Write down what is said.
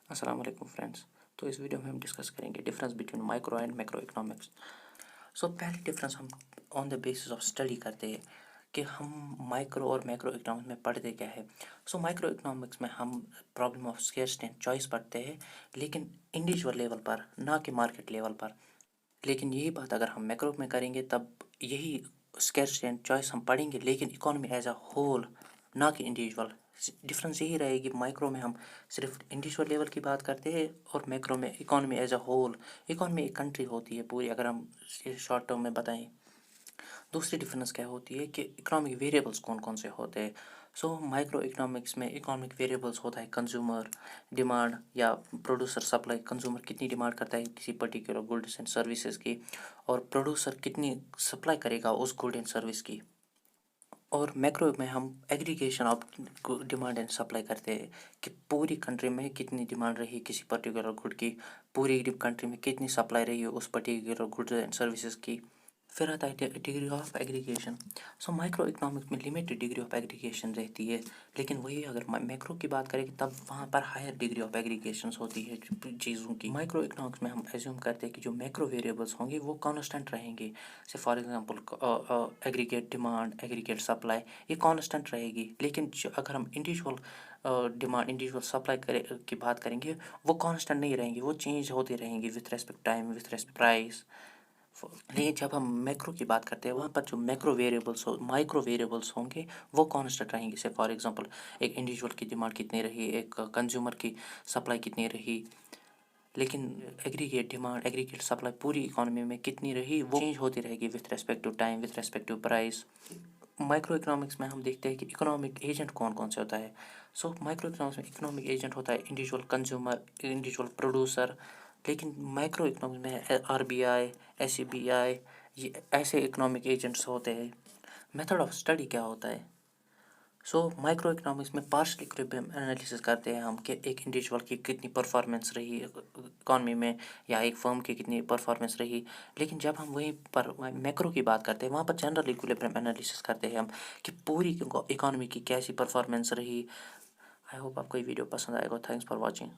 السلام علیکم فرینڈس. تو اس ویڈیو میں ہم ڈسکس کریں گے difference between micro and macro economics. پہلی ڈفرینس ہم آن دا بیسس آف اسٹڈی کرتے ہیں کہ ہم مائکرو اور میکرو اکنامکس میں پڑھتے کیا ہے. مائکرو اکنامکس میں ہم problem of scarcity and choice پڑھتے ہیں لیکن انڈیویجول لیول پر، نہ کہ مارکیٹ لیول پر. لیکن یہی بات اگر ہم میکرو میں کریں گے تب یہی اسکیرسٹی اینڈ چوائس ہم پڑھیں گے لیکن اکانومی ایز اے ہول، نہ کہ انڈیویجول. ڈفرینس یہی رہے گی، مائکرو میں ہم صرف انڈیویجول لیول کی بات کرتے ہیں اور میکرو میں economy as a whole. Economy ایک کنٹری ہوتی ہے پوری، اگر ہم شارٹ ٹرم میں بتائیں. دوسری ڈفرینس کیا ہوتی ہے کہ اکنامک ویریبلس کون کون سے ہوتے ہیں. مائکرو اکنامکس میں اکنامک ویریبلس ہوتا ہے کنزیومر ڈیمانڈ یا پروڈیوسر سپلائی. کنزیومر کتنی ڈیمانڈ کرتا ہے کسی پرٹیکولر گڈس اینڈ سروسز کی، اور پروڈیوسر کتنی سپلائی کرے گا اس گڈ اینڈ سروس کی. اور میکرو میں ہم aggregation of demand and supply کرتے ہیں کہ پوری کنٹری میں کتنی ڈیمانڈ رہی کسی پرٹیکولر گڈ کی، پوری کنٹری میں کتنی سپلائی رہی اس پرٹیکولر گڈ اینڈ سروسز کی. پھر آتا ہے degree of aggregation. Micro economics میں لمیٹڈ ڈگری آف ایگریگیشن رہتی ہے، لیکن وہی اگر میکرو کی بات کریں تب وہاں پر ہائر ڈگری آف ایگریگیشنس ہوتی ہے چیزوں کی. مائکرو اکنامکس میں ہم ایزیوم کرتے ہیں کہ جو میکرو ویریبلس ہوں گے وہ کانسٹنٹ رہیں گے. For example aggregate demand, aggregate supply, یہ کانسٹنٹ رہے گی. لیکن اگر ہم انڈیویجول ڈیمانڈ، انڈیویجول سپلائی کی بات کریں گے وہ کانسٹنٹ نہیں رہیں گی، وہ چینج ہوتی رہیں گی with respect time, with respect price. لیکن جب ہم میکرو کی بات کرتے ہیں وہاں پر جو میکرو ویریبلس مائکرو ویریبلس ہوں گے وہ کانسٹنٹ رہیں گے. فار ایگزامپل ایک انڈیویجول کی ڈیمانڈ کتنی رہی، ایک کنزیومر کی سپلائی کتنی رہی. لیکن ایگریگیٹ ڈیمانڈ، ایگریگیٹ سپلائی پوری اکانومی میں کتنی رہی وہ چینج ہوتی رہے گی with respect to time, with respect to price. Microeconomics میں ہم دیکھتے ہیں کہ اکنامک ایجنٹ کون کون سے ہوتا ہے. مائکرو اکنامکس میں اکنامک ایجنٹ ہوتا ہے انڈیویجول کنزیومر، انڈیویجول پروڈیوسر. لیکن مائکرو اکنامکس میں R B I, S C B I, یہ ایسے اکنامک ایجنٹس ہوتے ہیں. میتھڈ آف اسٹڈی کیا ہوتا ہے. مائکرو اکنامکس میں پارشل اکویبریم انالیسس کرتے ہیں ہم کہ ایک انڈیویجول کی کتنی پرفارمنس رہی اکانومی میں یا ایک فرم کی کتنی پرفارمنس رہی. لیکن جب ہم وہیں پر میکرو کی بات کرتے ہیں وہاں پر جنرل اکویبریم انالیسس کرتے ہیں ہم کہ پوری اکانومی کی کیسی پرفارمنس رہی. آئی ہوپ آپ کو یہ ویڈیو پسند آئے گا. Thanks for watching.